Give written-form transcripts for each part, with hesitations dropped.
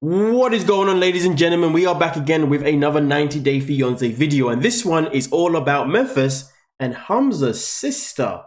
What is going on, ladies and gentlemen? We are back again with another 90-day fiance video, and this one is all about Memphis and Hamza's sister.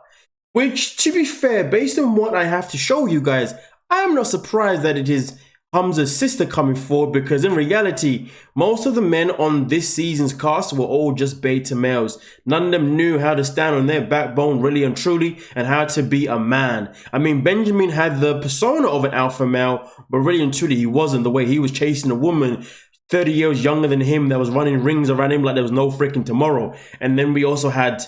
Which, to be fair, based on what I have to show you guys, I'm not surprised that it is Hamza's sister coming forward, because in reality, most of the men on this season's cast were all just beta males. None of them knew how to stand on their backbone really and truly, and how to be a man. I mean, Benjamin had the persona of an alpha male, but really and truly he wasn't. The way he was chasing a woman 30 years younger than him that was running rings around him like there was no freaking tomorrow. And then we also had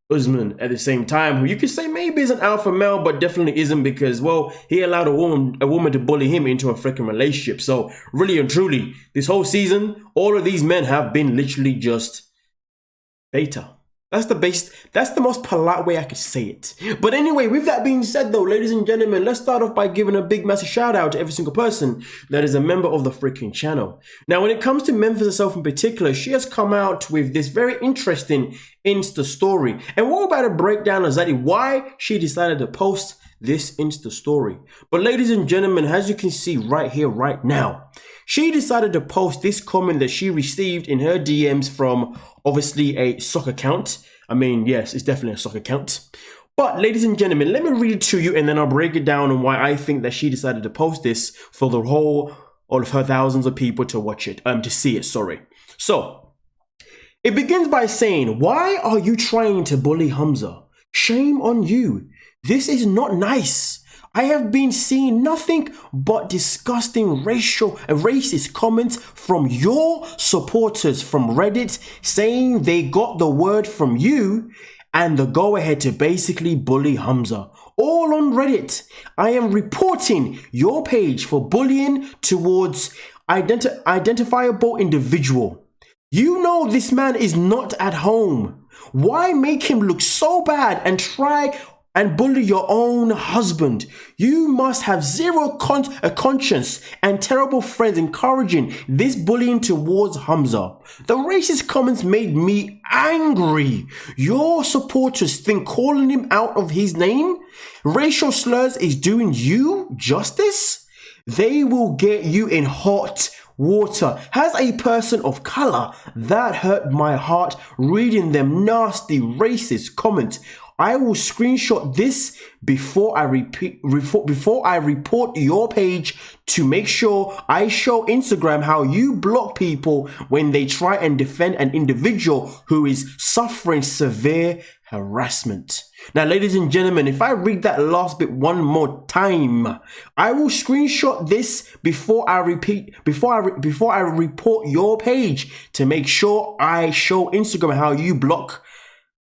Usman at the same time, who you could say maybe is an alpha male, but definitely isn't, because, well, he allowed a woman to bully him into a freaking relationship. So really and truly, this whole season, all of these men have been literally just beta. That's the most polite way I could say it. But anyway, with that being said though, ladies and gentlemen, let's start off by giving a big massive shout out to every single person that is a member of the freaking channel. Now, when it comes to Memphis herself in particular, she has come out with this very interesting Insta story. And we're about to break down exactly why she decided to post this Insta story. But ladies and gentlemen, as you can see right here, right now, she decided to post this comment that she received in her DMs from obviously a soccer account. I mean, yes, it's definitely a soccer account. But ladies and gentlemen, let me read it to you and then I'll break it down on why I think that she decided to post this for all of her thousands of people to watch it, to see it, sorry. So, it begins by saying, "Why are you trying to bully Hamza? Shame on you. This is not nice. I have been seeing nothing but disgusting racist comments from your supporters from Reddit saying they got the word from you and the go-ahead to basically bully Hamza. All on Reddit. I am reporting your page for bullying towards identifiable individual. You know this man is not at home. Why make him look so bad and try and bully your own husband? You must have zero conscience and terrible friends encouraging this bullying towards Hamza. The racist comments made me angry. Your supporters think calling him out of his name, racial slurs, is doing you justice? They will get you in hot water. As a person of color, that hurt my heart reading them nasty racist comments. I will screenshot this before I report your page to make sure I show Instagram how you block people when they try and defend an individual who is suffering severe harassment." Now, ladies and gentlemen, if I read that last bit one more time, I will screenshot this before I report your page to make sure I show Instagram how you block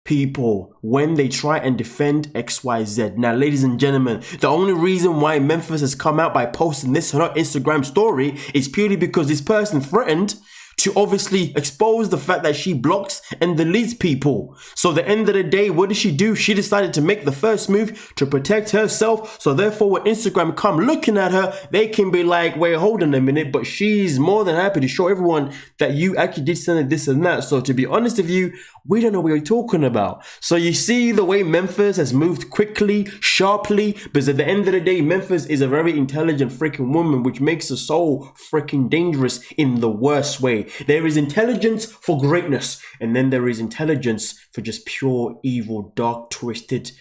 people when they try and defend XYZ. Now, ladies and gentlemen, the only reason why Memphis has come out by posting this on her Instagram story is purely because this person threatened to obviously expose the fact that she blocks and deletes people. So at the end of the day, what did she do? She decided to make the first move to protect herself. So therefore, when Instagram come looking at her, they can be like, wait, hold on a minute. But she's more than happy to show everyone that you actually did send this and that. So to be honest with you, we don't know what you're talking about. So you see the way Memphis has moved quickly, sharply, because at the end of the day, Memphis is a very intelligent freaking woman, which makes her so freaking dangerous in the worst way. There is intelligence for greatness, and then there is intelligence for just pure evil, dark, twisted.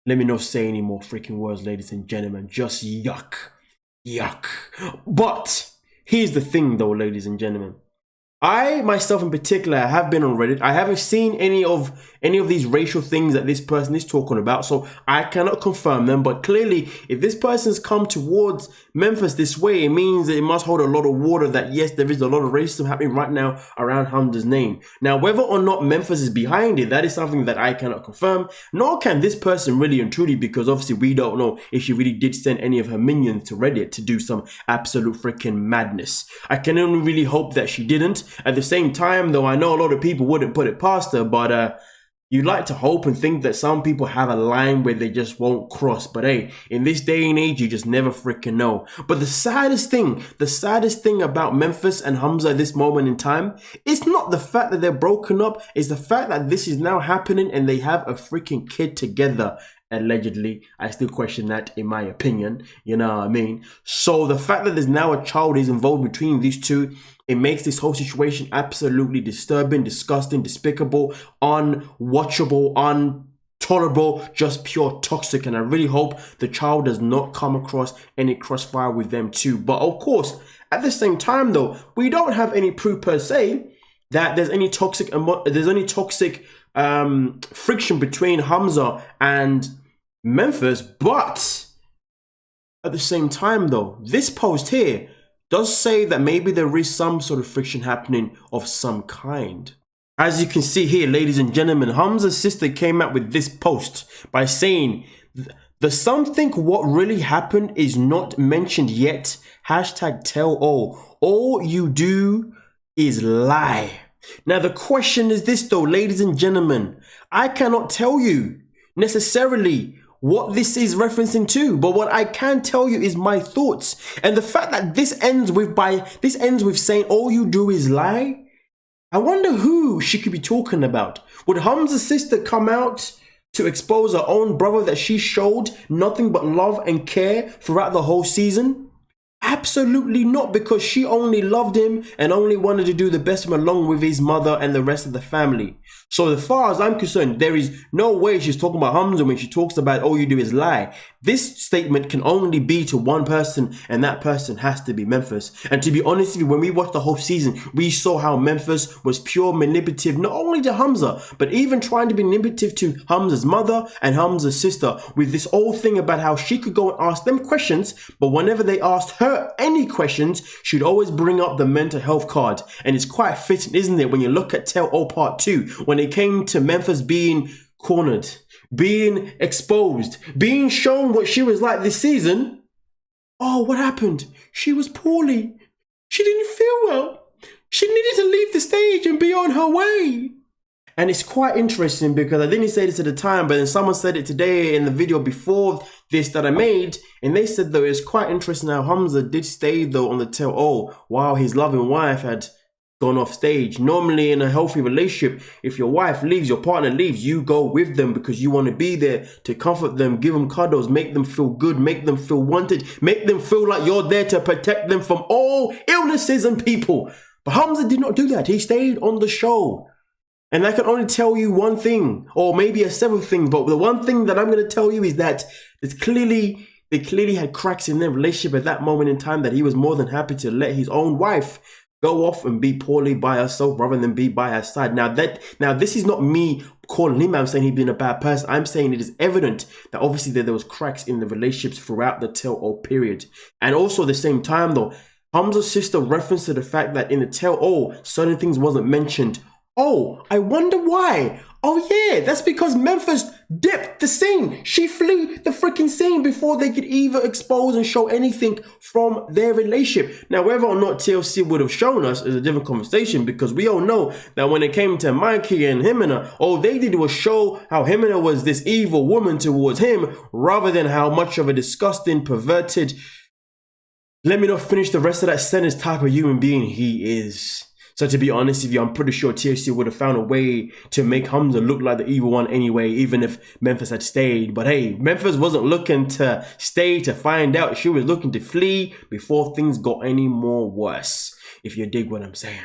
Let me not say any more freaking words, ladies and gentlemen. Just yuck. Yuck. But here's the thing though, ladies and gentlemen. I myself in particular have been on Reddit. I haven't seen any of these racial things that this person is talking about, so I cannot confirm them. But clearly, if this person's come towards Memphis this way, it means that it must hold a lot of water that yes, there is a lot of racism happening right now around Hamza's name. Now, whether or not Memphis is behind it, that is something that I cannot confirm, nor can this person really and truly, because obviously we don't know if she really did send any of her minions to Reddit to do some absolute freaking madness. I can only really hope that she didn't. At the same time, though, I know a lot of people wouldn't put it past her, but you'd like to hope and think that some people have a line where they just won't cross. But hey, in this day and age, you just never freaking know. But the saddest thing about Memphis and Hamza at this moment in time, it's not the fact that they're broken up, it's the fact that this is now happening and they have a freaking kid together. allegedly. I still question that, in my opinion. You know what I mean? So the fact that there's now a child is involved between these two, it makes this whole situation absolutely disturbing, disgusting, despicable, unwatchable, intolerable, just pure toxic. And I really hope the child does not come across any crossfire with them too. But of course, at the same time though, we don't have any proof per se that there's any toxic friction between Hamza and Memphis. But at the same time though, this post here does say that maybe there is some sort of friction happening of some kind. As you can see here, ladies and gentlemen, Hamza's sister came out with this post by saying, the something what really happened is not mentioned yet. Hashtag tell all you do is lie. Now the question is this though, ladies and gentlemen, I cannot tell you necessarily what this is referencing to, but what I can tell you is my thoughts. And the fact that this ends with saying all you do is lie, I wonder who she could be talking about. Would Hamza's sister come out to expose her own brother that she showed nothing but love and care throughout the whole season? Absolutely not, because she only loved him and only wanted to do the best of him along with his mother and the rest of the family. So as far as I'm concerned, there is no way she's talking about Hamza when she talks about all you do is lie. This statement can only be to one person, and that person has to be Memphis. And to be honest with you, when we watched the whole season, we saw how Memphis was pure manipulative, not only to Hamza, but even trying to be manipulative to Hamza's mother and Hamza's sister, with this whole thing about how she could go and ask them questions, but whenever they asked her any questions, she'd always bring up the mental health card. And it's quite fitting, isn't it, when you look at Tell All Part 2, when it came to Memphis being cornered, being exposed, being shown what she was like this season. Oh, what happened? She was poorly. She didn't feel well. She needed to leave the stage and be on her way. And it's quite interesting because I didn't say this at the time, but then someone said it today in the video before this that I made, and they said though it's quite interesting how Hamza did stay though on the tell-all while his loving wife had gone off stage. Normally in a healthy relationship, if your wife leaves, your partner leaves, you go with them because you want to be there to comfort them, give them cuddles, make them feel good, make them feel wanted, make them feel like you're there to protect them from all illnesses and people. But Hamza did not do that. He stayed on the show. And I can only tell you one thing, or maybe a seventh thing, but the one thing that I'm going to tell you is that they clearly had cracks in their relationship at that moment in time, that he was more than happy to let his own wife go off and be poorly by herself rather than be by her side. Now this is not me calling him, I'm saying he's been a bad person. I'm saying it is evident that obviously there was cracks in the relationships throughout the tell-all period. And also at the same time though, Hamza's sister referenced to the fact that in the tell-all, certain things wasn't mentioned. Oh, I wonder why. Oh yeah, that's because Memphis dipped the scene. She flew the freaking scene before they could either expose and show anything from their relationship. Now, whether or not TLC would have shown us is a different conversation, because we all know that when it came to Mikey and him and her, all they did was show how him and her was this evil woman towards him, rather than how much of a disgusting, perverted, let me not finish the rest of that sentence, type of human being he is. So to be honest with you, I'm pretty sure TLC would have found a way to make Hamza look like the evil one anyway, even if Memphis had stayed. But hey, Memphis wasn't looking to stay to find out. She was looking to flee before things got any more worse, if you dig what I'm saying.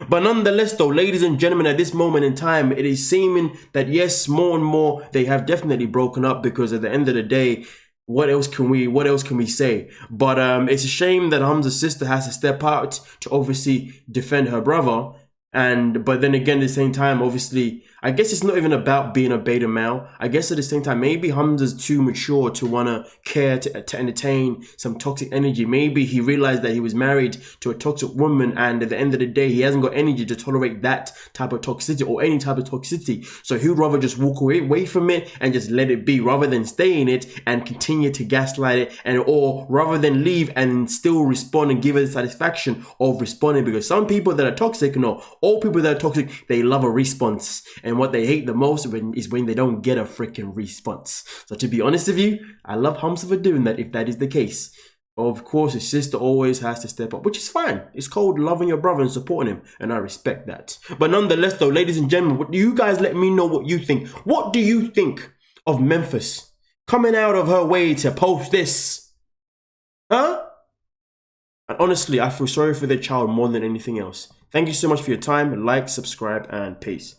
But nonetheless though, ladies and gentlemen, at this moment in time, it is seeming that yes, more and more, they have definitely broken up, because at the end of the day, what else can we say? But it's a shame that Hamza's sister has to step out to obviously defend her brother. But then again, at the same time, obviously, I guess it's not even about being a beta male. I guess at the same time, maybe Hamza's too mature to want to care to entertain some toxic energy. Maybe he realized that he was married to a toxic woman, and at the end of the day, he hasn't got energy to tolerate that type of toxicity or any type of toxicity. So he'd rather just walk away from it and just let it be, rather than stay in it and continue to gaslight it, or rather than leave and still respond and give it the satisfaction of responding. Because some people that are toxic, all people that are toxic, they love a response. And what they hate the most is when they don't get a freaking response. So to be honest with you, I love Hamza for doing that, if that is the case. Of course, his sister always has to step up, which is fine. It's called loving your brother and supporting him, and I respect that. But nonetheless though, ladies and gentlemen, you guys let me know what you think. What do you think of Memphis coming out of her way to post this? Huh? And honestly, I feel sorry for their child more than anything else. Thank you so much for your time. Like, subscribe, and peace.